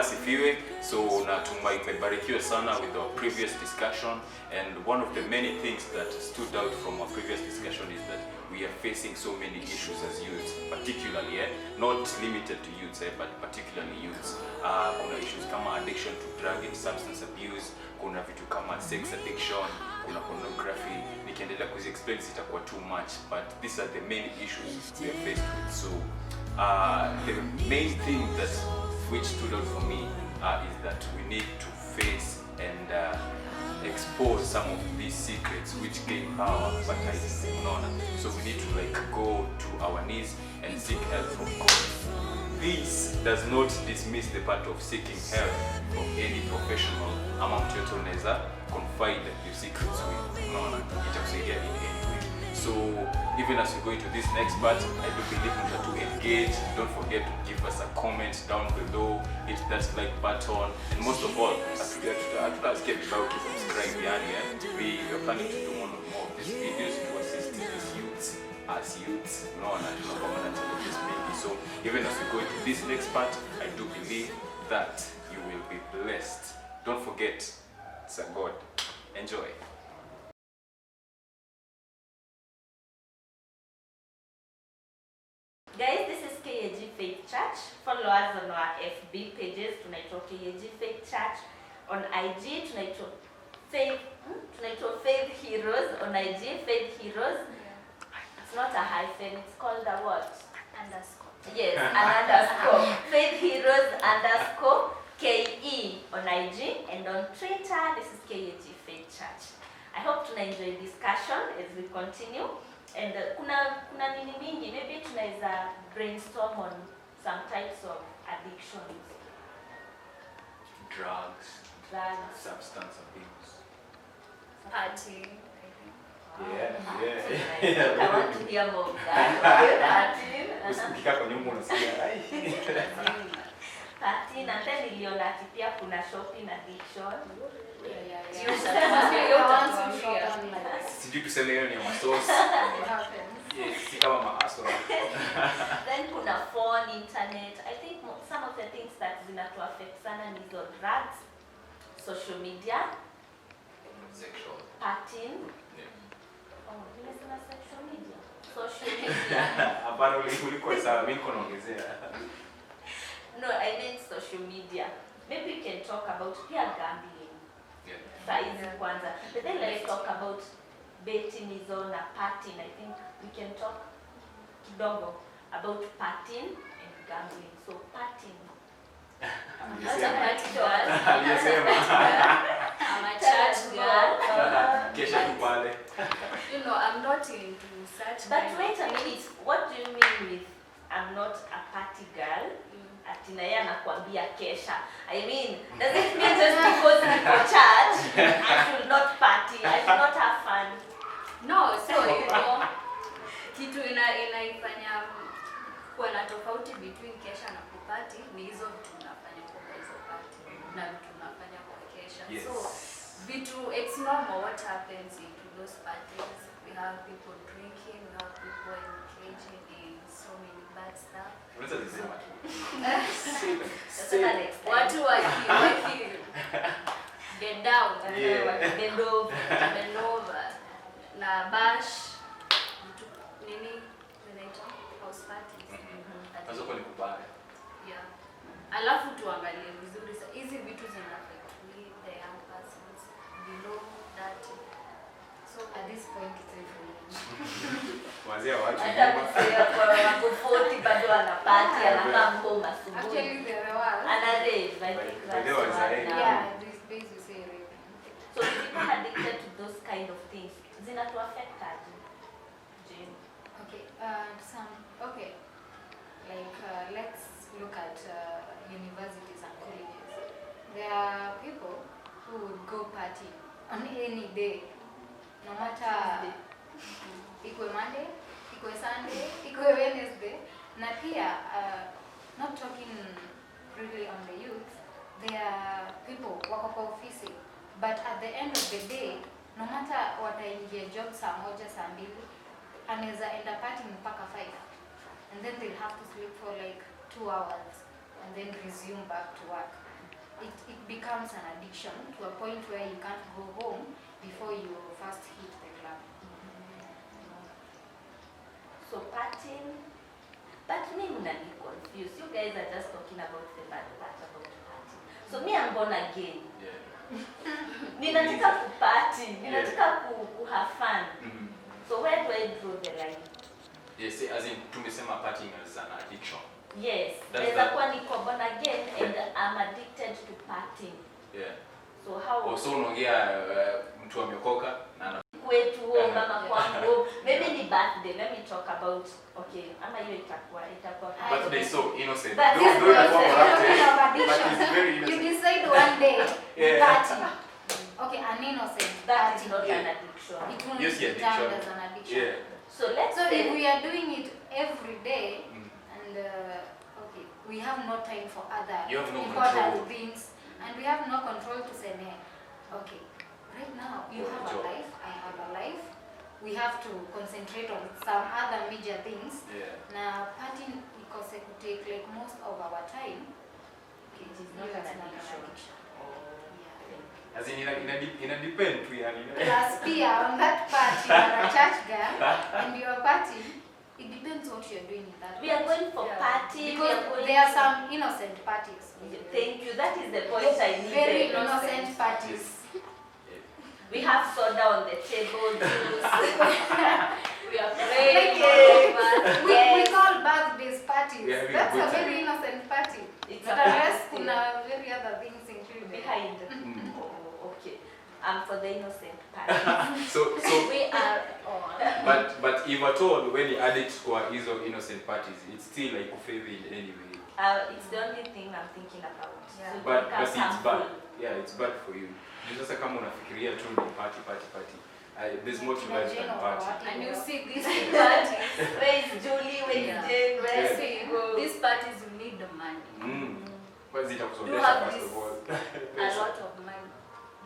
asifiwe. So natumai umebarikiwa sana with our previous discussion, and one of the many things that stood out from our previous discussion is that we are facing so many issues as youths, particularly not limited to youths but particularly youths. Kuna issues kama addiction to drug and substance abuse, kuna vitu kama sex addiction, kuna pornography. Nikiendelea kuzi-explain itakuwa too much, but these are the main issues we are faced with. So the main thing that which stood out for me is that we need to face and expose some of these secrets which gain power but so we need to go to our knees and seek help from God. This does not dismiss the part of seeking help from any professional ama mtu yote unaweza confide your secrets with. Itakusaidia in any way. So even as we go into this next part, I do believe that to engage. Don't forget to give us a comment down below, hit that like button, and most of all, subscribe. We are planning to do more of these videos to assist these youths as youths. So even as we go into this next part, I do believe that you will be blessed. Don't forget, it's a God. Enjoy. Guys, this is KAG Faith Church. Follow us on our FB pages. Tunaitwa KAG Faith Church. On IG, tunaitwa Faith Heroes. On IG, Faith Heroes. It's not a hyphen. It's called a what? Underscore. Yes, an underscore. Faith Heroes underscore KE on IG, and on Twitter, this is KAG Faith Church. I hope to enjoy discussion as we continue. And kuna nini mingi, maybe tunaweza brainstorm on some types of addictions. Drugs, substance abuse, Partying. Yeah. I want to hear more of that. Partying, and then niliona ati pia kuna shopping addiction. Sijui tuseme hiyo ni ya masource. Si kama maasoro. Then kuna phone, internet. I think some of the things that zinatu affect sana ni hizo drugs, social media, Sexual. partying. Yeah. Oh, nimesema social media. Social media. Hapana, ulikuwa sawa, mimi niko naongezea. No, I meant social media. Maybe we can talk about pia gambling. Yeah. Saizi kwanza. But then let's talk about betting hizo na partying. I think we can talk kidogo about partying and gambling. So partying. Not a party girl. Aliyesema. I'm a church girl. Kesha tu pale. You know, I'm not into such. But wait a minute. What do you mean with I'm not a party girl? Ati na yeye anakuambia kesha. I mean, does it mean just because niko church, I should not party, I should not have fun? No, so you know, kitu inaifanya kuwa na tofauti between kesha na kupati ni hizo vitu tunafanya kwa hizo party na vitu tunafanya kwa kesha. Yes. So vitu, it's normal what happens into those parties. We have people drinking, we have people engaging in so many bad stuff. Unaweza kusema tu. Watu waki get down, Bend over. Na bash nini zinaitwa house parties. Hazo kwa ni kubaya. Yeah. Alafu tuangalie vizuri hizi vitu zina affect the young persons below that. So at this point Wazee watu. Hata msee kwa wangu 40 bado anapati, anakaa ngoma asubuhi. actually there was. Ana rave, I think that's right now. Yeah, these days you say rape. So people addicted to those kind of things, zinatu affect aje? Jane. Okay, okay. Like let's look at universities and colleges. There are people who would go party on any day, no matter ikwe Monday, ikwe Sunday, ikwe Wednesday. Na pia, not talking really on the youth, there are people wako kwa ofisi, but at the end of the day, no matter wataingia job saa moja, saa mbili, anaweza enda party mpaka 5, and then they'll have to sleep for like 2 hours and then resume back to work. it becomes an addiction to a point where you can't go home before you first hit the club. So partying, but me mnani confused. You guys are just talking about the bad part about partying. So me I'm born again. Yeah. Ninataka kuparty, ninataka ku have fun. So where do I draw the line? Yes, as in tumesema partying as an addiction. Yes, That's there's a one niko born again and I'm addicted to partying. Yeah. So how? Also unaongea mtu ameokoka na Kwetu mama kwangu, maybe ni birthday. Let me talk about, okay, ama hiyo itakuwa birthday is so innocent. But Don't this do it was for a birthday. kind of But addiction. it's very You innocent. decide one day Yeah. party. Okay, an innocent that party. is not Yeah. an addiction. It will Yes, be yeah, termed addiction. as an addiction. Yeah. So let's So if say we are doing it every day, Mm. and okay, we have no time for other You have no important control. things, and we have no control to say, "Hey, okay, right now you Your have job. a life, I have a life. We have to concentrate on some other major things." Yeah. Now, partying because it could take like most of our time. Okay, It is not it's an addiction. Yeah. As in ina depend tu yani. Plus, Pia, on that part, you are a church girl, and you are partying. It depends what you are doing in that. we are party. going for Yeah. party, we Because are going there are some innocent parties. Thank you. That is the point I needed. Very innocent parties. We have soda on the table, juice. We are praying. Like, We call birthdays parties. Yeah, we That's good a time. very innocent party. It's But a unless party. kuna very other things included. Behind. Mm. Oh, okay. I'm for the innocent part. So We are on. but if at all when you add it kwa hizo innocent parties, it's still like kufavor in any way. It's the only thing I'm thinking about. Yeah. So it But becomes it's harmful. bad. Yeah, it's bad for you. Ni sasa kama unafikiria tu ni party. There's more to life than party. And you see these parties. Where is Julie? Where is Yeah. Jane? Where is Yeah. Sigo? These parties you need the money. Kwanza You itakusomesha have first this of all. a lot of money.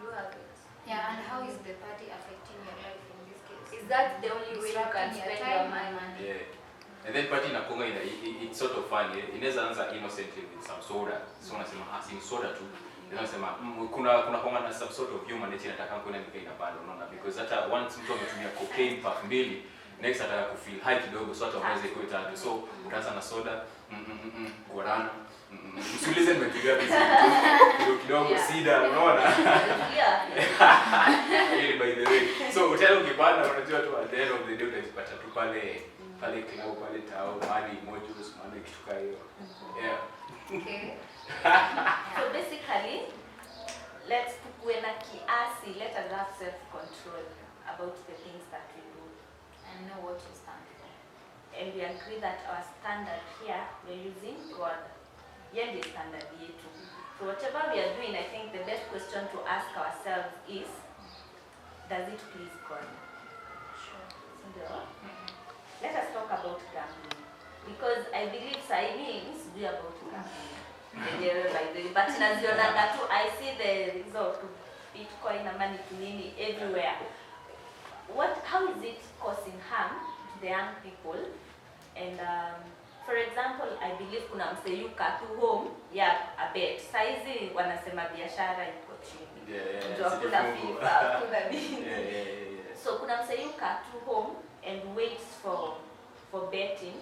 You have it. Yeah, and how is the party affecting your life in this case? Is that the only way you can Disrupting spend time your and money? money. Yeah. And then party inakuanga it's sort of fun. Inaweza anza innocently with some soda. So unasema si soda tu. Unasema kuna kwanga na some sort of human nature nataka kwenda nikaina bado unaona because hata once mtu ametumia cocaine puff mbili next ataka kufeel high kidogo so hata uweze kuita hapo. So utaanza na soda guarana. Usiulize nimepiga pesa kidogo Yeah. sida unaona? Yeah. Really by the way. So utaenda ukipanda unajua tu at the end of the day utajipata tu pale club pale tao mali mojos mali kitu kama hiyo. Yeah. Okay. So basically, let's tukue na kiasi, let us have self-control about the things that we do. And know what you stand for. And we agree that our standard here, we're using God. Yeah, the standard yetu. So whatever we are doing, I think the best question to ask ourselves is, does it please God? Sure. Sindio? Let us talk about gambling. Because I believe means do about gambling. But nazionanga tu, I see the result of Bitcoin and money to nini everywhere. How is it causing harm to the young people? And for example, I believe kuna mseyuka tu home a bet. Saizi wanasema biashara iko chini. Ndio hakuna FIFA, hakuna nini. So kuna mseyuka tu home and waits for betting,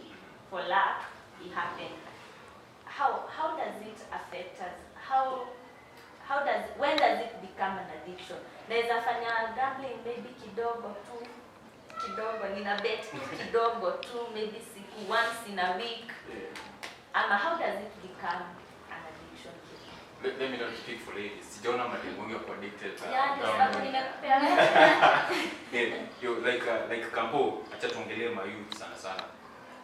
for luck, it happens. How does it affect us? When does it become an addiction? Naweza fanya gambling maybe kidogo, nina bet tu kidogo tu, maybe siku once in a week. Ama how does it become an addiction? Let me not speak for ladies. Sijaona mademu wengi wako addicted. Yeah, ndio sababu nimekupea. Yo like kampo acha tuongelee ma youth sana.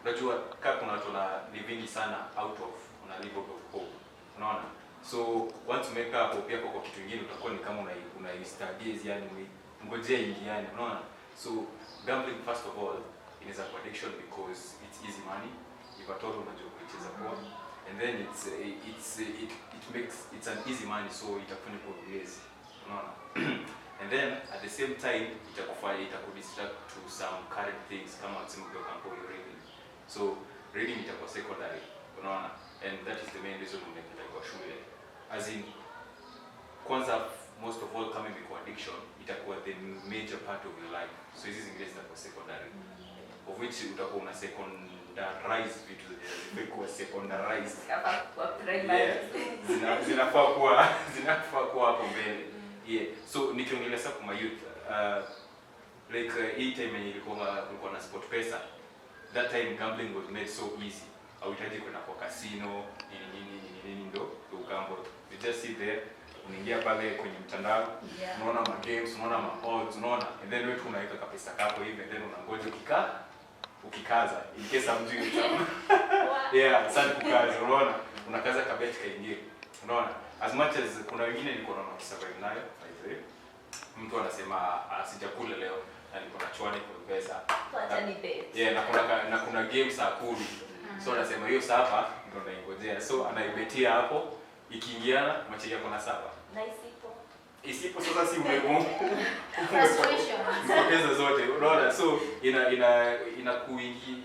Unajua kama kuna watu na living sana out of una live out of hope. Unaona? So once umeka hope yako kwa kitu kingine utakuwa ni kama una studies yani ngojea ingiani. Unaona? So gambling first of all is an addiction because it's easy money. If at all unajua kucheza kwa and then it's an easy money so itakufanya kwa lazy. Unaona? And then at the same time itakudistract to some current things kama unasema kwa kampo reading. So reading itakuwa secondary. Unaona? And that is the main reason unapenda kwa shule. As in kwanza most of all kama imekuwa addiction itakuwa the major part of your life. So hizi zingine zitakuwa secondary, of which utakuwa una secondarize vitu zimekuwa secondarized Kama kwa primary. Yeah. zinafaa kuwa hapo mbele. Yeah. So nikiongelea sasa kwa youth, hii time yenye kulikuwa na sport pesa, that time gambling was made so easy. Hauhitaji kwenda kwa casino nini ndo gamble. You just sit there, unaingia pale kwenye mtandao, unaona ma games, unaona ma odds, unaona, and then wewe unaweka kapesa kako hivi, and then unangoja ukikaza in case hamjui utamu. Yeah, sana kukaza, unaona, unakaza kabeti kaingie. Unaona, as much as kuna wengine nilikuwa naona kisurvive nayo, by the way. Mtu anasema sijakula leo na niko na chwani kwa pesa. Acha ni bet. Yeah, na kuna game saa 10. So anasema hiyo sapa ndio naingojea. So anaibetia hapo, ikiingiana machi yako na sapa. Na isipo. Isipo sasa si umego. Frustration. Pesa zote. Unaona, so ina kuingi,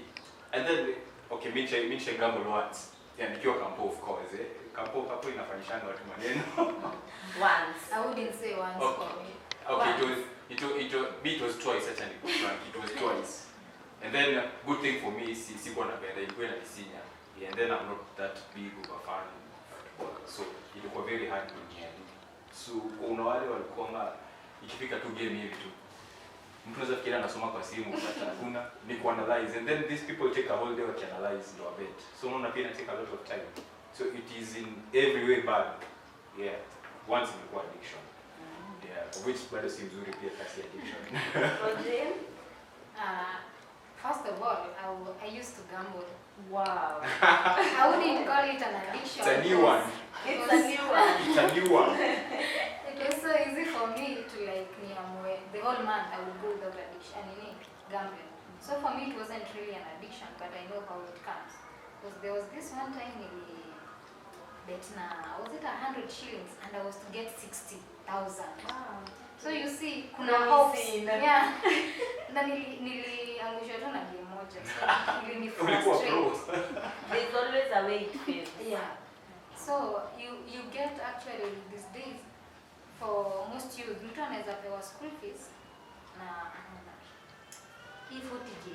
and then okay, mimi gamble once. Yeah, nikiwa kampo of course. Kampo inafanyishanga watu maneno. Once. I wouldn't say once Okay. for me. Okay, it was twice actually. It was twice. And then good thing for me is sikuwa napenda ilikuwa inanisinya. Yeah, and then I'm not that big of a fan of football. So ilikuwa very hard to get. So kuna wale walikuwa ikifika tu game hivi tu. Mtu anaweza fikiria anasoma kwa simu but hakuna ni kuanalyze, and then these people take a whole day to analyze ndo a bet. So unaona pia take a lot of time. So it is in every way bad. Yeah. Once imekuwa addiction. Yeah, which bado si mzuri pia kasi addiction. Rodin? First of all, I used to gamble. Wow. I wouldn't call it an addiction. It's a new one. It's a new one. It's a new one. It was so easy for me to the whole month I would go without addiction, gambling. So for me it wasn't really an addiction, but I know how it comes. Because there was this one time was it 100 shillings and I was to get 60,000. Wow. So you see, Kuna hopes. hopes. Yeah. Na niliangushwa tu na game moja. So ili ni frustrate. There's always a way it feels. Yeah. So you get actually these days for most youth, mtu anaweza pewa school fees na hii 40k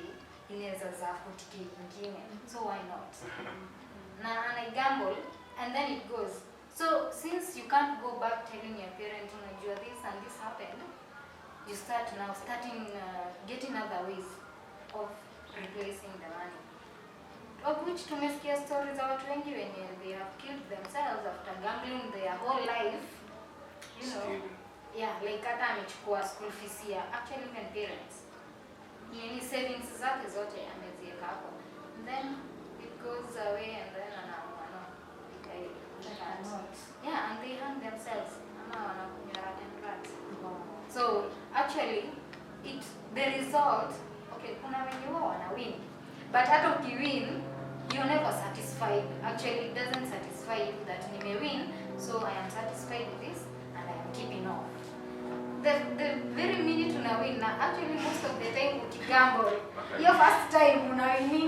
inaweza za 40k nyingine. So why not? Na I gamble and then it goes. So since you can't go back telling your parents unajua this and this happened, you start now getting other ways of replacing the money. Of which tumesikia stories za watu wengi wenye they have killed themselves after gambling their whole life. You know, yeah, like hata amechukua school fees ya actually even parents. Ni savings zake zote ameziweka hapo. And then it goes away and then yeah, and they hang themselves. So actually, the result, okay, kuna wenye wao wana win, but hata ukiwin, you're never satisfied. Actually, it doesn't satisfy you that nime win, so I am satisfied with this and I am keeping off. The very minute una win, na actually most of the time ukigamble, your first time una win.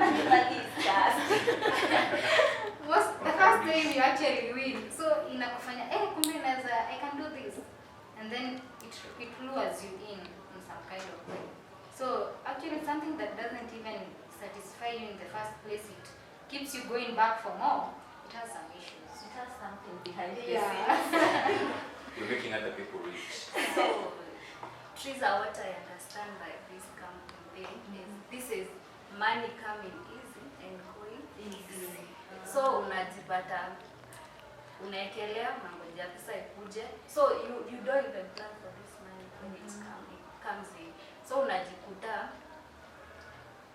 The first time you actually win, so inakufanya kumbe naweza, I can do this, and then it lures you in some kind of way. So actually something that doesn't even satisfy you in the first place, it keeps you going back for more. It has some issues. It has something behind the Yeah. scenes. You're making other people rich. So, Triza, what I understand by this campaign is this is money coming easy and going easy. So unajipata unaekelea mangoja pesa ikuje. So you don't even plan for this money when it comes in. So unajikuta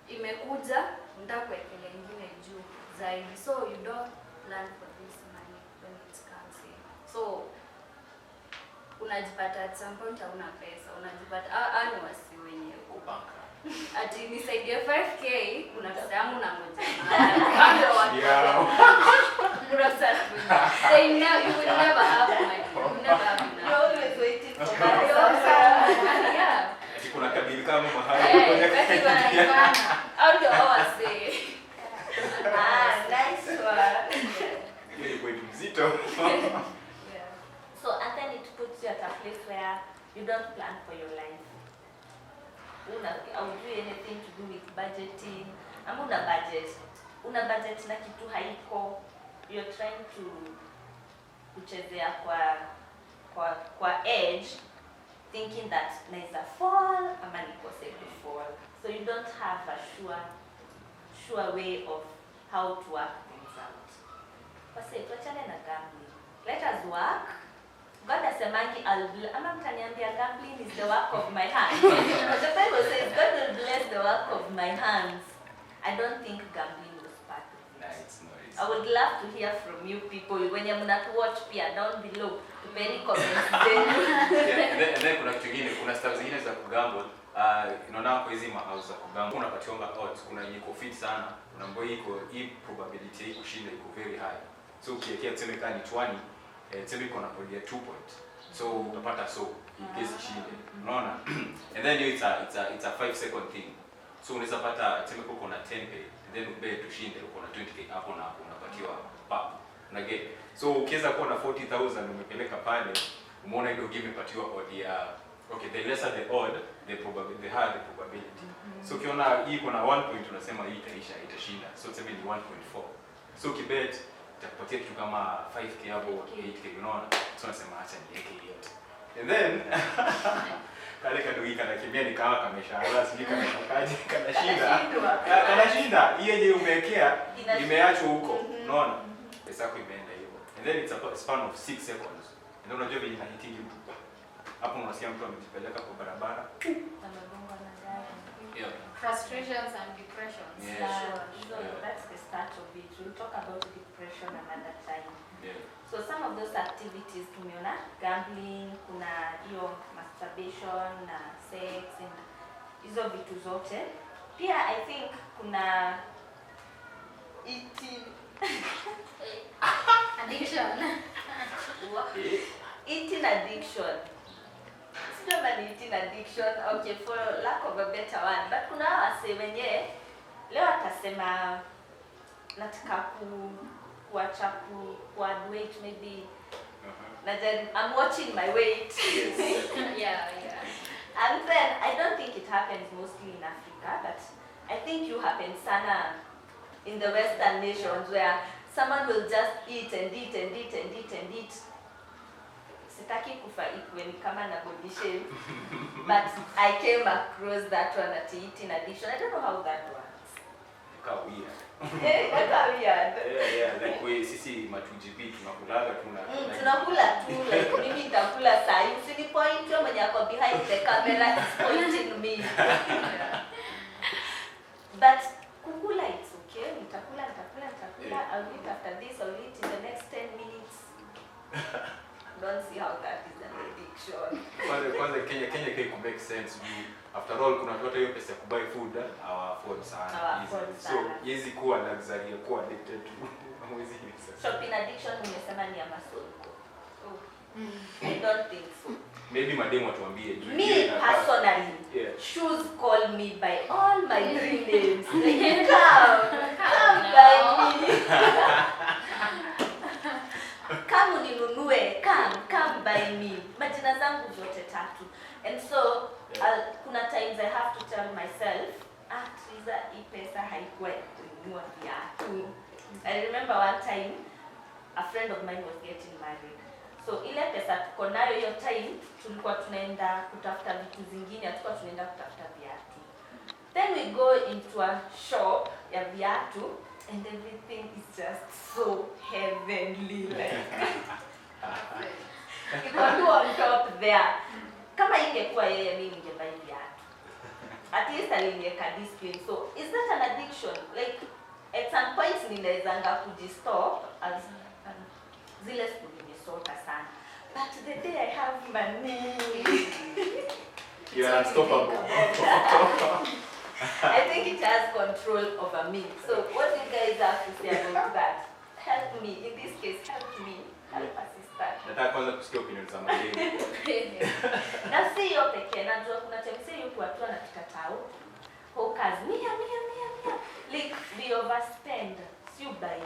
imekuja unataka kuekelea ingine juu zaidi. So you don't plan for this money when it comes in. So unajipata at some point hauna pesa. Unajipata ani wasi wenye Ubanka. ati nisaidie 5k kuna pesa yangu na ngoja. Ndio watu. They know you will never have money. You will never have enough. You're always waiting for money. Yeah. Ati kuna kabili kama mahali. How do I say? Nice one. Ni kwetu mzito. Yeah. So, and then it place where you don't plan for your life. Haujui anything to do with budgeting. Ama una budget na kitu haiko. You're trying to kuchezea kwa edge, thinking that naeza fall ama nikose kufall. So you don't have a sure way of how to work things out. Basi tuachane na gambling. Let us work. God asemangi ama mtaniambia gambling is the work of my hands. The Bible says God will bless the work of my hands. I don't think gambling was part of it. No, it's not. I would love to hear from you people when you're gonna watch pia down below. Tupeni comments zenu. And then kuna kitu kingine, kuna stuff zingine za kugamble. Unaona kwa hizi house za kugamble unapatiwa odds, kuna yenye iko fit sana, kuna ambayo iko hii probability hii kushinda iko very high. So ukiwekea tuseme kama ni 20, tuseme iko na podia 2 point. So utapata so in case ishinde. Unaona? And then it's a 5-second thing. So unaweza pata tuseme uko na 10k, and then ubet ushinde uko na 20k, hapo na unapatiwa pap. Na get. So ukiweza kuwa na 40,000 umepeleka pale, umeona ile game imepatiwa odd ya okay, the lesser the odd, the higher the probability. So ukiona hii iko na 1 point unasema hii itashinda. So tuseme ni 1.4. So ukibet itakupatia kitu kama 5k hapo 8k, unaona? So unasema acha niweke hiyo. And then kale kadui kanakimbia ni kama kameshaanza sijui kanashikaje kanashinda hii yenye umewekea imeachwa huko, unaona? Pesa yako imeenda hivyo. And then it's a span of 6 seconds. Ndio unajua vile inahitingi mtu. Hapo unasikia mtu amejipeleka kwa barabara. Amegonga na gari. Yeah. Frustrations and depressions. Yeah. So that's the start of it. We'll talk about depression another time. Yeah. So some of those activities tumeona gambling, kuna hiyo masturbation na sex and hizo vitu zote. Pia I think kuna eating Addiction. Eating addiction. Sio bali eating addiction, okay, for lack of a better one. But kuna wase wenye leo atasema nataka kuacha ku add weight maybe. I'm watching my weight. Yes. Yeah. And then I don't think it happens mostly in Africa, but I think you happen sana in the Western nations where someone will just eat and eat and eat and eat and eat. Sitaki kufa ikweni kama na body shape, but I came across that one at eating addiction. I don't know how that works. Ika weird. That's weird. Yeah, like we sisi matujibi tunakulaga Tunakula tu, like mimi nitakula saa hii. Usini point yo mwenye ako behind the camera is pointing me. But kukula it's okay. Nitakula. I'll eat after this. I'll eat in the next 10 minutes. Don't see how that is an addiction. Kwanza Kenya can make sense. After all kuna watu hiyo pesa kubuy food afford sana. So hizi kuwa luxury kuwa addicted to hizi pesa. Shopping addiction umesema ni ya masoko. I don't think so. Maybe mademu atuambie. Me personally, shoes call me by all my three names. Like, come by me. Come uninunue, come by me. Majina zangu zote tatu. And so kuna times I have to tell myself, Triza, hii pesa haikuwa kununua viatu. I remember one time a friend of mine was getting married. So ile pesa tuko nayo hiyo time tulikuwa tunaenda kutafuta vitu zingine, tulikuwa tunaenda kutafuta viatu. Then we go into a shop ya viatu and everything is just so heavenly, like iko tu on top there. Kama ingekuwa yeye mimi ningebuy viatu. At least aliniweka discipline. So is that an addiction? Like at some point ninawezanga kujistop as zile siku nimesota sana. But the day I have money, you are unstoppable. I think it has control over me. So what do you guys have to say about that? Help me. In this case, help me. Help a sister. Nataka kwanza kusikia opinion za mademu. Na si hiyo pekee, najua kuna temse yuko watu wanatukatao. Hawkers, mia. Like we overspend. Si ubai.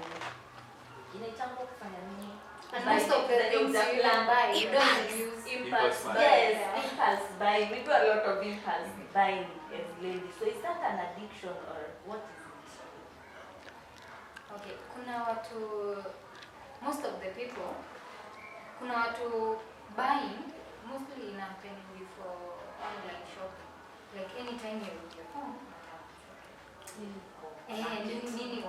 Inaitangwa kufanya nini? And buy most of the things exact you plan. buy, you don't use. Impulse buy. Yes, Yeah. impulse buying. We do a lot of impulse buying as ladies. So is that an addiction or what is it? Okay, kuna watu, most of the people, kuna watu buying mostly in happening for online shopping. Like anytime you're with your phone, nini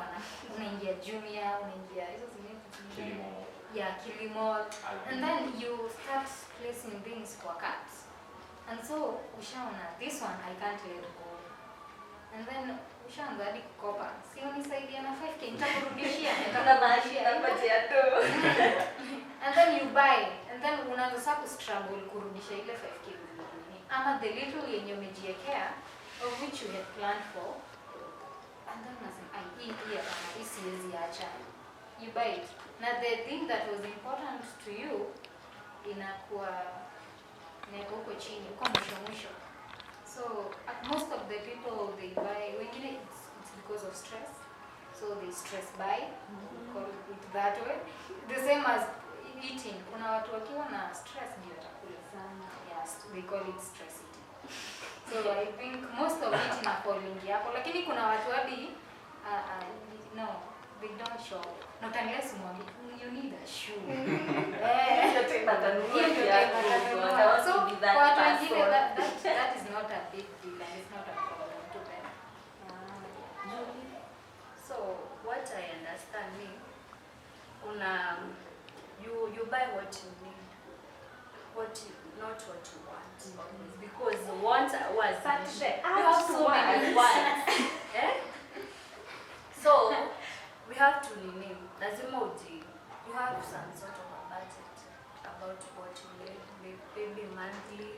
unaingia Jumia, unaingia hizo zingine Kilimo. yeah, Kilimo, and then you start placing things for carts. And so ushaona this one I can't let go. And then ushaanza hadi kukopa. Si unisaidia na 5k nitakurudishia. And then you buy, and then unaanza sasa struggle kurudisha ile 5k uliyoni. Ama the little yenye umejiwekea of which you had planned for. And then unasema hii siwezi acha. You buy it. Now the thing that was important to you inakuwa huko chini, kwa mwisho. So most of the people they buy, wengine it's because of stress. So they stress buy, call it that way. The same as eating. Kuna watu wakiwa na stress ndio watakula sana. Yes, they call it stress eating. So I think most of it inafollow hapo, lakini kuna watu hadi no, they don't show. Not unless you need a shoe. So for watu wengine that is not a big deal and it's not a problem to them. So what I understand me, you buy what you need, not what you want, because want was you have so many wants. So we have to renew. Lazima you have some sort of a budget about what you need, maybe monthly,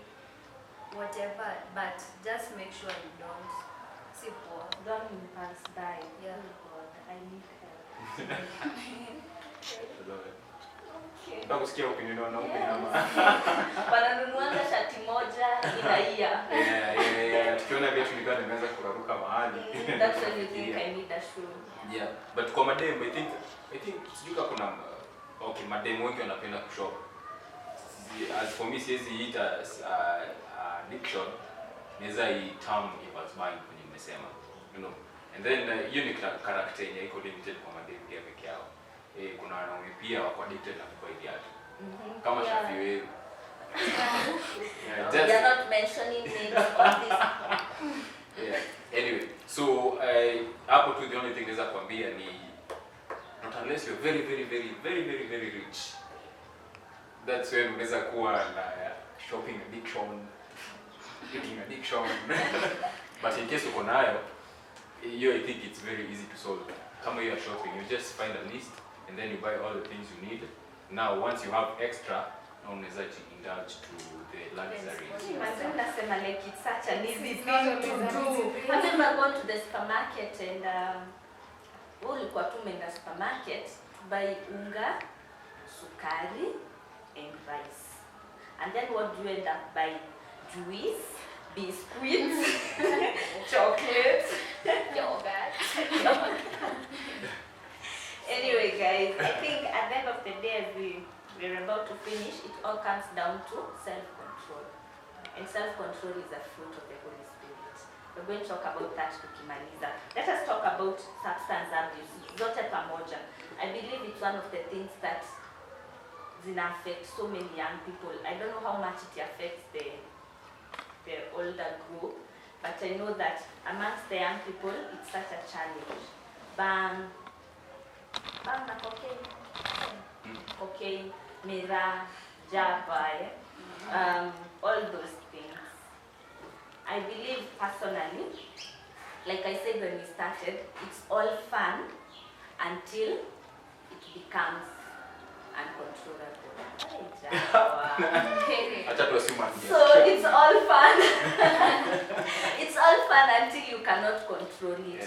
whatever, but just make sure you don't see poor. Don't impulse buy. Yeah. Oh God, I need help. Nataka kusikia opinion wanaume ama. Wananunuanga shati moja inaia. Tukiona viatu nilikuwa nimeanza kuraruka mahali. That's when you think I need a shoe. Yeah, but kwa madem I think sijui kama kuna okay, madem wengi wanapenda kushop. As for me siwezi ita addiction, naweza term impulse buying kwenye nimesema, you know. And then hiyo ni character yenye iko limited kwa madem pia peke yao. Kuna wanaume pia wako addicted na kubuy viatu. Kama Shafi wewe. We are not mentioning names on this. Yeah. Anyway, so hapo tu the only thing naweza kuambia ni not unless you're very rich. That's when unaweza kuwa na shopping addiction, eating addiction. But in case uko nayo, I think it's very easy to solve. Kama you are shopping, you just find a list and then you buy all the things you need. Now once you have extra, now unaweza indulge to the luxury. Imagine nasema like it's such an easy It's thing not to always an do. easy thing. I remember going to the supermarket and ulikuwa tu umeenda supermarket to buy unga, sukari and rice. And then what do you end up buying? Juice, biscuits, chocolate, yogurt. Anyway guys, I think at the end of the day as we're about to finish, it all comes down to self-control. And self-control is a fruit of the Holy Spirit. We're going to talk about that tukimaliza. Let us talk about substance abuse. Zote pamoja. I believe it's one of the things that affect so many young people. I don't know how much it affects the older group, but I know that amongst the young people, it's such a challenge. Bang na cocaine, mira, java, all those things. I believe personally, like I said when we started, it's all fun until it becomes uncontrollable. So it's all fun. It's all fun until you cannot control it. Yeah.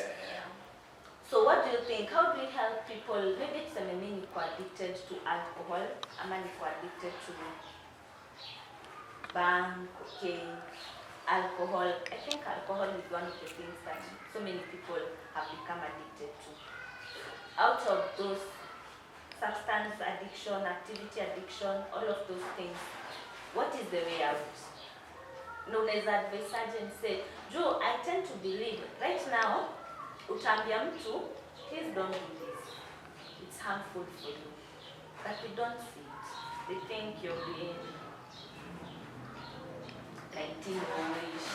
So what do you think? How do you help people? Maybe it's addicted to alcohol, addicted to bang, cocaine, alcohol. I think alcohol is one of the things that so many people have become addicted to. Out of those substance addiction, activity addiction, all of those things. What is the way out? No, as advice and say, Joe, I tend to believe right now, utaambia mtu, please don't do this. It's harmful for you. But we don't see it. They think you're being 19-ish.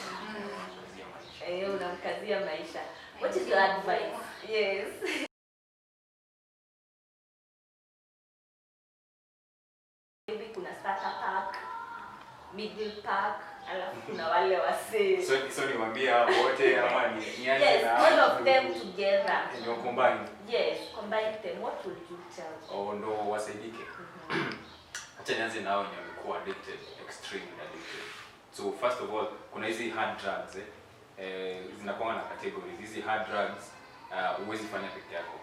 Unamkazia maisha. What is your advice? Yes. Maybe kuna starter pack, middle pack, alafu kuna wale wasee. So niwaambie wote ama nianze Yes, na all of them together. and you combine. Yes, combine them. What would you tell them? Oh, ndo wasaidike. Acha nianze nao wenye wamekuwa addicted, extremely addicted. So first of all, kuna hizi hard drugs zinakuwa na categories. Hizi hard drugs huwezi fanya peke yako.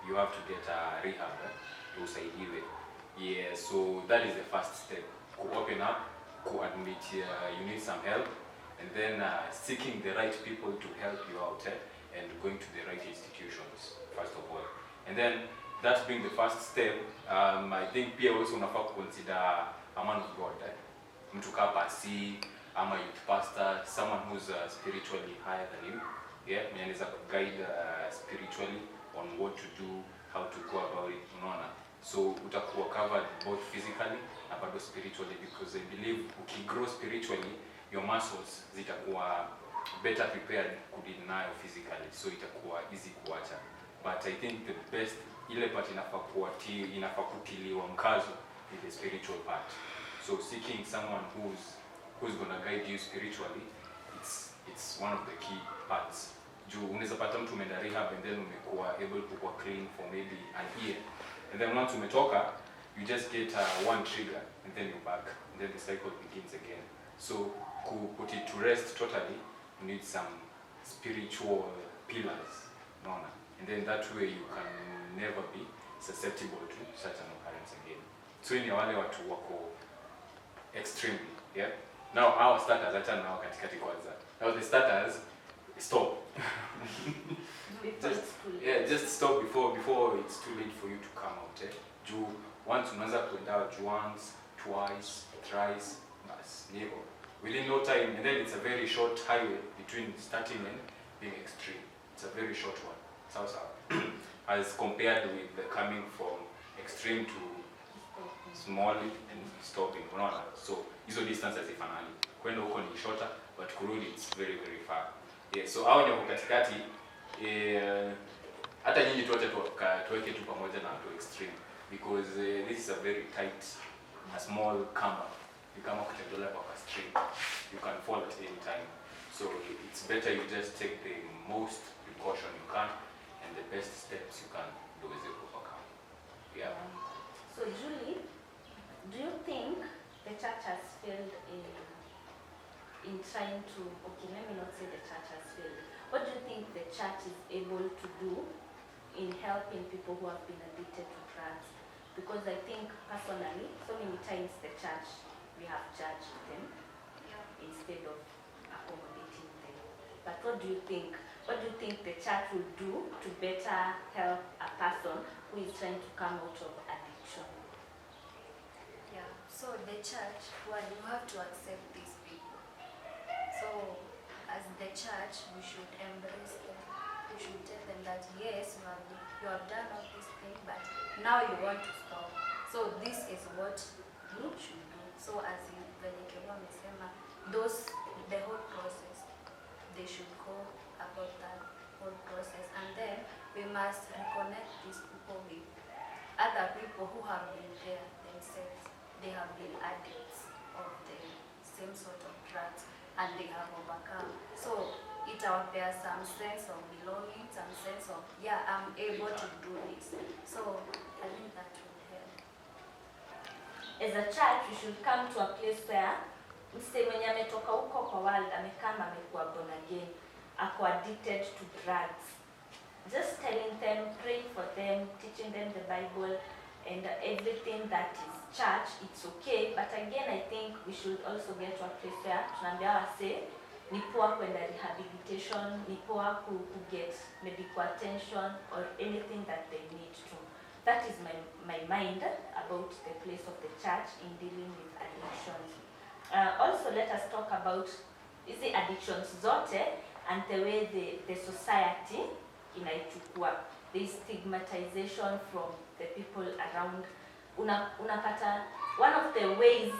You have to get a rehab to usaidiwe. Yeah, so that is the first step. To open up, to admit you need some help, and then seeking the right people to help you out and going to the right institutions, first of all. And then that being the first step, I think pia also unafaa consider a man of God. Mtu kaa pasi, ama youth pastor, someone who's spiritually higher than you. Yeah, mwenye anaweza guide spiritually on what to do, how to go about it, unaona. So utakuwa covered both physically and bado spiritually, because I believe ukigrow spiritually, your muscles zitakuwa better prepared kudeal nayo physically, so itakuwa easy kuacha. But I think the best, ile part inafaa kutiliwa mkazo is the spiritual part. So seeking someone who's gonna guide you spiritually, it's one of the key parts. Juu unaweza pata mtu umeenda rehab and then umekuwa able to go clean for maybe an year, and then once umetoka, you just get one trigger and then you're back, and then the cycle begins again. So to put it to rest totally, you need some spiritual pillars, unaona, and then that way you can never be susceptible to such an occurrence again. So ni wale watu wako extremely, yeah. Now our starters, acha nao katikati kwanza. Now the starters, stop. Just stop before it's too late for you to come out. Juu once unaanza kuenda once, twice, thrice, bas, nivo. Within no time, and then it's a very short highway between starting and being extreme. It's a very short one. As compared with the coming from extreme to small and stopping, unaona. So hizo distance hazifanani. Kwenda huko ni shorter, but kurudi it's very very far. Yeah, so hao ndio katikati, hata nyinyi tuweke tu pamoja na to extreme, because this is a very tight, a small camber. You come up kutembelea kwa extreme, you can fall at any time. So it's better you just take the most precaution you can and the best steps you can do as you overcome. Yeah. So Julie, do you think the church has failed in trying to, okay, let me not say the church has failed. What do you think the church is able to do in helping people who have been addicted to drugs? Because I think personally, so many times the church, we have judged them instead of accommodating them. But what do you think? What do you think the church will do to better help a person who is trying to come out of addiction? Yeah, so the church, well, you have to accept these people. So as the church, we should embrace them. We should tell them that yes, you have done all these things, but now you want to stop. So this is what you should do. So as in the whole process, they should go about that whole process, and then we must reconnect these people with other people who have been there themselves. They have been addicts of the same sort of drugs and they have overcome. So it will bear some sense of belonging, some sense of, yeah, I'm able to do this. So I think that will help. As a church, we should come to a place where mse mwenye ametoka huko kwa world amekama amekuwa born again, ako addicted to drugs. Just telling them, praying for them, teaching them the Bible and everything that is church, it's okay. But again, I think we should also get to a place where tunaambia wase ni poa kwenda rehabilitation, ni poa ku get medical attention or anything that they need to. that is my mind about the place of the church in dealing with addictions. Also, let us talk about hizi addictions zote and the way the society inaichukua. There is stigmatization from the people around. Unapata one of the ways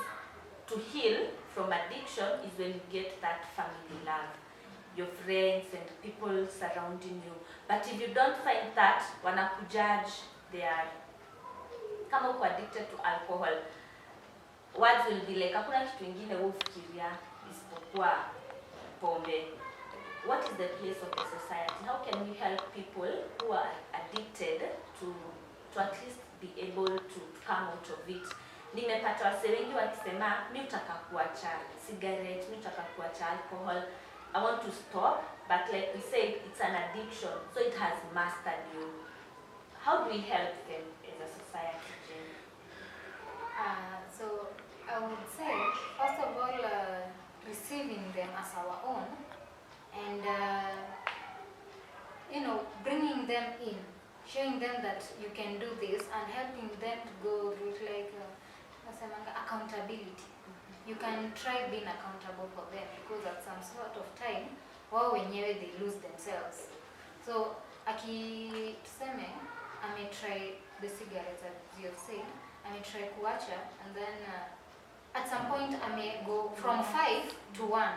to heal from addiction is when you get that family love, your friends and people surrounding you. But if you don't find that, wanakujudge, they are, kama uko addicted to alcohol, words will be like, hakuna kitu ingine ufikiria isipokuwa pombe. What is the place of the society? How can we help people who are addicted to at least be able to come out of it? Nimepata wase wengi wakisema, mimi nataka kuacha cigarette, mimi nataka kuacha alcohol, I want to stop, but like we said, it's an addiction, so it has mastered you. How do we help them as a society, Jane? So I would say, first of all, receiving them as our own, and bringing them in, showing them that you can do this, and helping them to go with like accountability. You can try being accountable for them, because at some sort of time, wao wenyewe they lose themselves. So tuseme I may try the cigarettes, as you have said, I may try kuacha, and then at some point I may go from 5 to 1,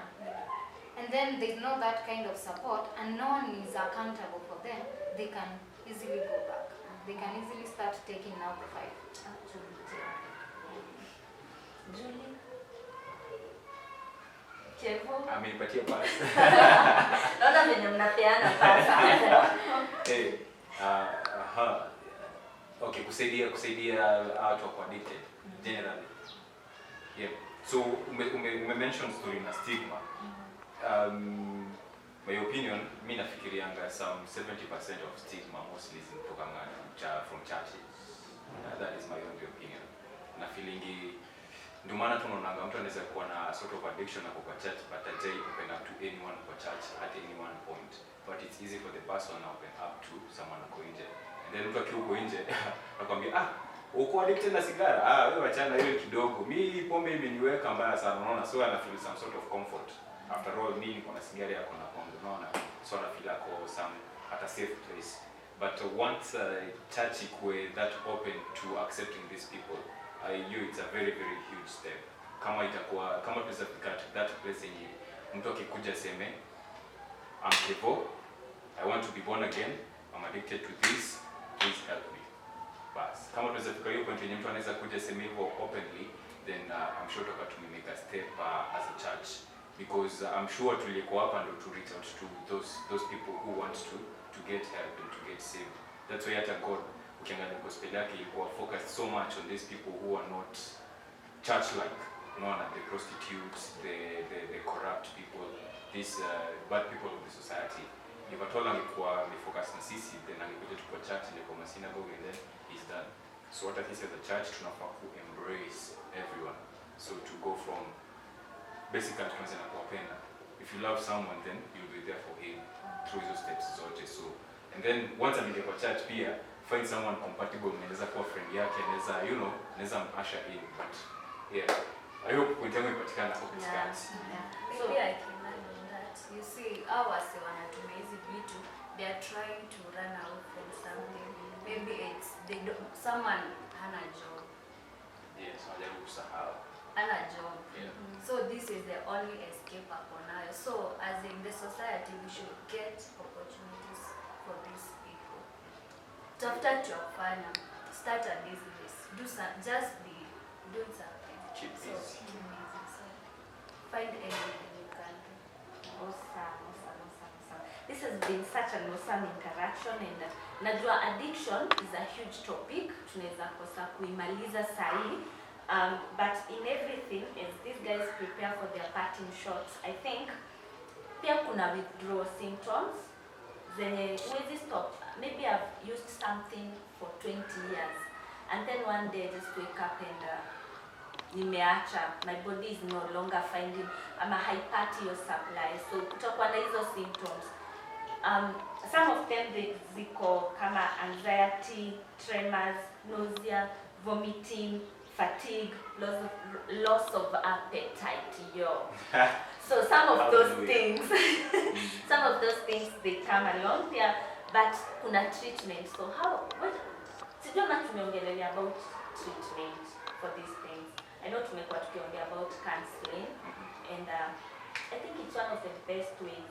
and then they know that kind of support, and no one is accountable for them. They can easily go back. They can easily start taking now the 5. Julie? Chevo? Amenipatia pass. Naona venye mnapeana pasa. Okay, kusaidia watu wako addicted generally. Yeah. So ume mention story na stigma. My opinion, mimi nafikirianga some 70% of stigma mostly is from churches. That is my own opinion. Na feelingi ndio maana tunaona mtu anaweza kuwa na sort of addiction na kwa church, but hajai open up to anyone kwa church at any one point. But it's easy for the person to open up to someone ako nje. And then mtu akiwa uko nje anakuambia uko addicted na sigara, wewe wachana hiyo kidogo. Mimi pombe imeniweka mbaya sana, unaona, so I feel some sort of comfort. After all, mimi niko na sigara yako na pombe, unaona, so I feel like some at a safe place. But once church ikwe that open to accepting these people, it's a very very huge step. Kama tunaweza fika that place yenye mtu akikuja seme I'm Kevo, I want to be born again, I'm addicted to this, please help me. Bas kama tunaweza fika hiyo point yenye mtu anaweza kuja seme hivyo openly, then I'm sure tukamake a step as a church, because I'm sure tulikuwa hapa ndo to reach out to those people who want to get help and to get saved. That's why hata God ukiangalia gospel yake ilikuwa focused so much on these people who are not church-like, the prostitutes, the corrupt people, these bad people of the society. If at all angekuwa focused na sisi, then angekuja tu kwa church ile kwa synagogue, and then he's done. So what I think as a church tunafaa ku embrace everyone. So to go from basically tuanze na kuwapenda. If you love someone, then you'll be there for him through those steps zote. So and then once I'm in the church pia, find someone compatible, naweza kuwa friend yake, naweza usher in. But yeah, I hope point yangu ipatikana hapo katikati. Maybe I can add on that. You see, our wanatumia hizi vitu, they are trying to run out from something. Maybe it's someone hana job. Yes, hajaribu kusahau. Hana job. Yeah. So this is the only escape upon us. So as in the society, we should get opportunities for these people. Tafuta cha kufanya, start a business, just be doing something. Keep busy. So find anything you can do. Awesome. This has been such an awesome interaction, and najua addiction is a huge topic. Tunaweza kosa kuimaliza sahi. But in everything, as these guys prepare for their parting shots, I think pia kuna withdrawal symptoms. Huwezi stop. Maybe I've used something for 20 years, and then one day I just wake up and nimeacha. My body is no longer finding, I'm a hypertio supply. So kutakuwa na hizo symptoms. some of them ziko kama anxiety, tremors, nausea, vomiting, fatigue, loss of appetite, So some of those things, they come along there, but kuna treatment. So sijui kama tumeongelea about treatment for these things. I know tumekuwa tukiongea about counseling, and I think it's one of the best ways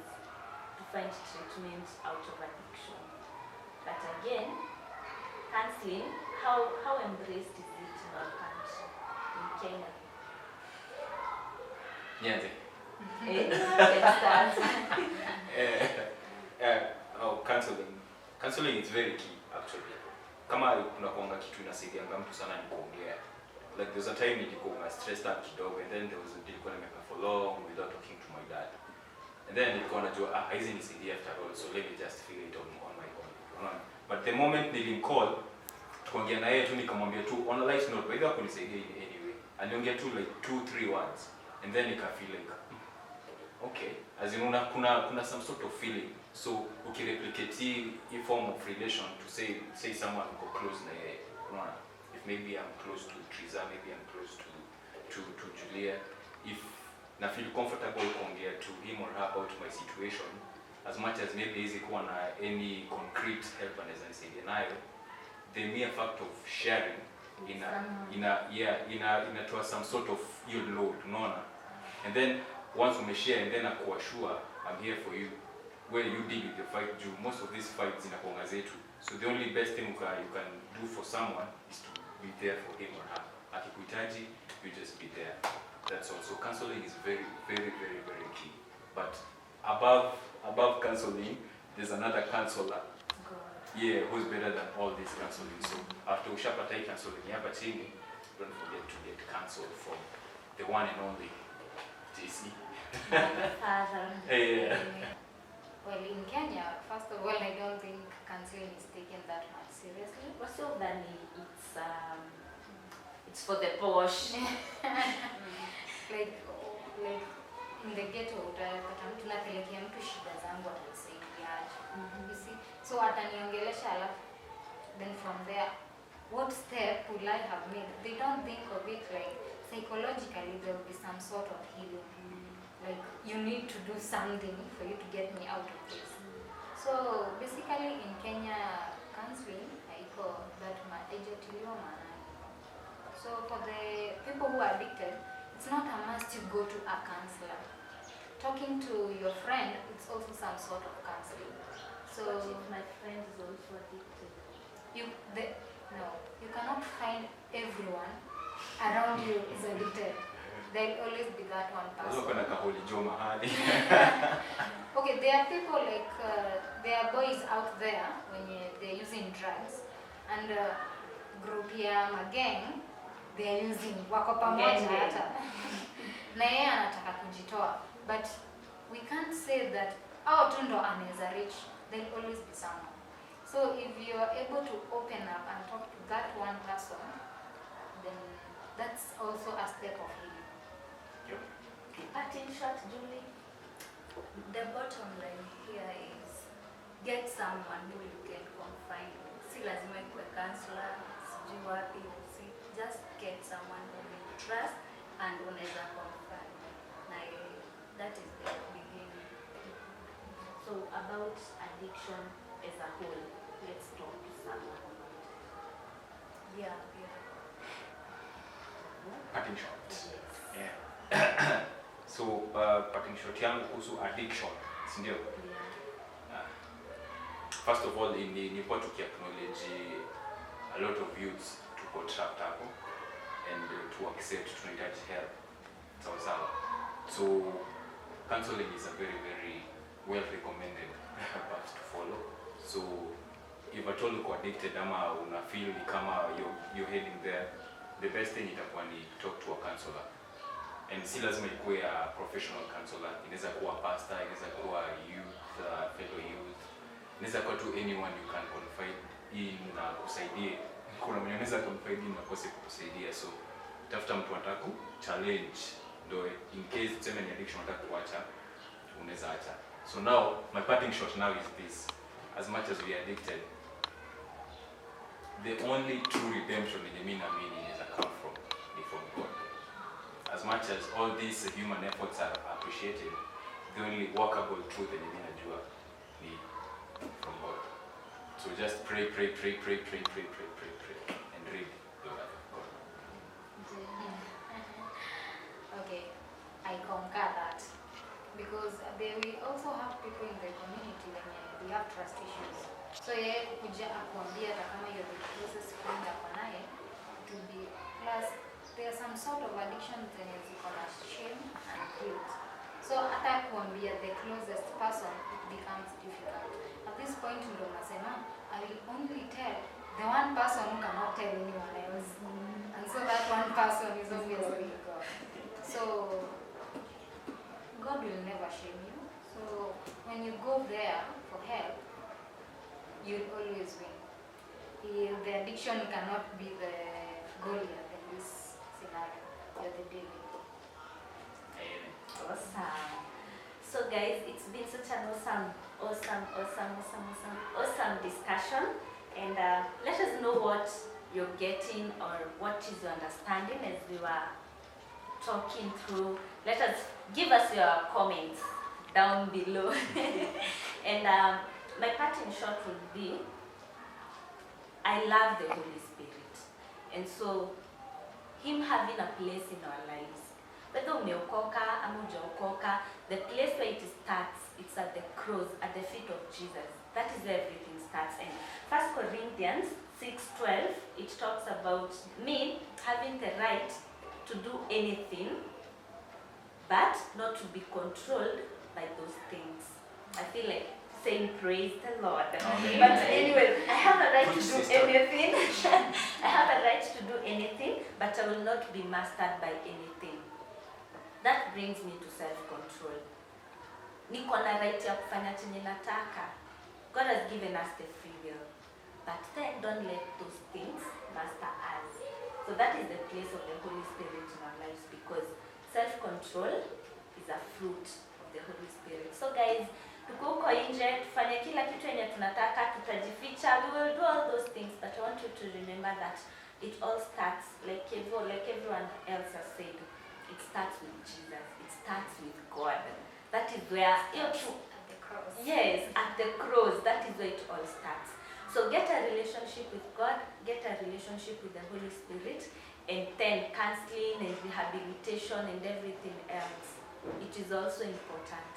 to find treatment out of addiction. But again, counseling, how embraced is it in our country, in Kenya? Nyanze. Counseling is very key actually. Kama kuna kuanga kitu inasaidianga mtu sana ni kuongea. Like there's a time nilikuwa stressed out kidogo, and then nilikuwa nimekaa for long without talking to my dad. And then nilikuwa najua hizi nisaidia after all, so let me just feel it on my own. But the moment nilimcall tukaongea na yeye tu, nikamwambia tu on a light note, whether kunisaidia in any way. Aliongea tu like 2-3 words, and then nika feel like okay, as in kuna some sort of feeling. So ukireplicate a form of relation to say someone go close na yeye, unaona, if maybe I'm close to Triza, maybe I'm close to Julia, if na feel comfortable kuongea to him or her about my situation, as much as maybe hizi kuwa na any concrete help anaweza nisaidia nayo, the mere fact of sharing inatoa some sort of load, unaona. And then once umeshare, and then akuwa sure I'm here for you, where you deal with your fight. Most of these fights zinakuanga zetu, so the only best thing you can do for someone is to be there for him or her. Akikuhitaji, you just be there. That's all. So counseling is very, very, very, very key. But above counseling, there's another counselor. Yeah, who's better than all this counseling. So after ushapatai counseling hapa chini, don't forget to get counseled from the one and only JC. Yeah. Well, in Kenya, first of all, I don't think counseling is taken that much seriously. Also, then it's for the posh. like in the ghetto, tunapelekea mtu shida zangu atasaidiaje. You see, so ataniongelesha alafu, then from there, what step will I have made? They don't think of it like psychologically there will be some sort of healing. Like you need to do something for you to get me out of this. So basically in Kenya, counseling haiko that much. So for the people who are addicted, it's not a must you go to a counselor. Talking to your friend, it's also some sort of counseling. So what if my friend is also addicted? You cannot find everyone around you is addicted. There'll always be that one person. Okay, there are people like, there are boys out there when they're using drugs, and group ya gang, they're using wako pamoja hata. Na yeye anataka kujitoa, but we can't say that tu ndo anaweza reach. There'll always be someone. So if you're able to open up and talk to that one person, then that's also a step of healing. But in short, Julie, the bottom line here is get someone who you can confide in. Si lazima ikuwe counselor, sijui wapi, just get someone who you trust and unaweza confide. Na that is the beginning. So about addiction as a whole, let's talk to someone about it. Yeah. Cutting short. Yes. Yeah. So cutting short yangu kuhusu addiction, si ndio? First of all, nipo tukiacknowledge a lot of youths tuko trapped hapo, and to accept tunahitaji help. Sawa. So counseling is a very, very well recommended path to follow. So if at all uko addicted ama una feel kama you're heading there, the best thing itakuwa ni talk to a counselor. And si lazima ikuwe a professional counselor. Inaweza kuwa pastor, inaweza kuwa youth, fellow youth. Inaweza kuwa to anyone you can confide in na kusaidie. Kuna mwenye unaweza confide in na kose kukusaidia. So tafuta mtu anataka challenge, ndo in case tuseme ni addiction unataka kuacha, unaweza acha. So now, my parting shot now is this. As much as we are addicted, the only true redemption in the meaning is come from God. As much as all these human efforts are appreciated, the only workable truth in the meaning is from God. So just pray, and read the word of God. Okay, I concur that. Because there we also have people in the community when we have trust issues. So yeye kuja akuambia hata kama you're the closest friend ako naye to be plus there are some sort of addictions zenye ziko na shame and guilt. So hata kuambia the closest person it becomes difficult. At this point ndo unasema I will only tell the one person who cannot tell anyone else. And so that one person is obviously God. So God will never shame you. So when you go there for help, you'll always win. The addiction cannot be the Goliath in this scenario. You're the David. Awesome. So guys, it's been such an awesome discussion. And let us know what you're getting or what is your understanding as we were talking through. Give us your comments down below. And my parting shot would be, I love the Holy Spirit. And so, Him having a place in our lives. Whether umeokoka ama hujaokoka, the place where it starts, it's at the cross, at the feet of Jesus. That is where everything starts. And 1 Corinthians 6:12, it talks about me having the right to do anything, but not to be controlled by those things. I feel like saying praise the Lord. Amen. But anyway, I have a right to do Sister. anything. I have a right to do anything, but I will not be mastered by anything. That brings me to self-control. Niko na right ya kufanya chenye nataka. God has given us the free will. But then don't let those things master us. So that is the place of the Holy Spirit in our lives, because self-control is a fruit of the Holy Spirit. So guys, tuko huko nje, tufanye kila kitu yenye tunataka, tutajificha, we will do all those things, but I want you to remember that it all starts, like everyone else has said, it starts with Jesus, it starts with God. That is where, At the cross. yes, at the cross, that is where it all starts. So get a relationship with God, get a relationship with the Holy Spirit, and then counseling and rehabilitation and everything else. It is also important.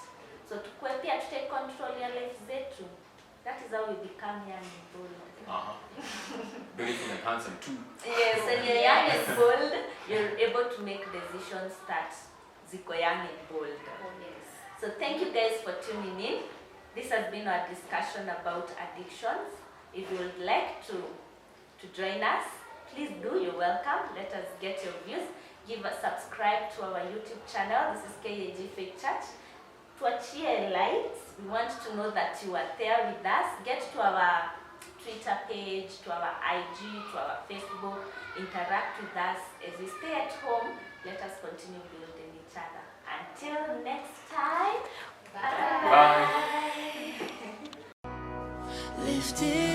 So tukue pia to take control ya life zetu. That is how we become young and bold. Beautiful and handsome too. Yes, when you're young and bold, you're able to make decisions that ziko young and bold. Oh, yes. So thank you guys for tuning in. This has been our discussion about addictions. If you would like to join us, please do. You're welcome. Let us get your views. Subscribe to our YouTube channel. This is KAG Faith Church. Tuachie likes. We want to know that you are there with us. Get to our Twitter page, to our IG, to our Facebook. Interact with us. As we stay at home, let us continue building each other. Until next time, Bye. bye. Bye. Lifted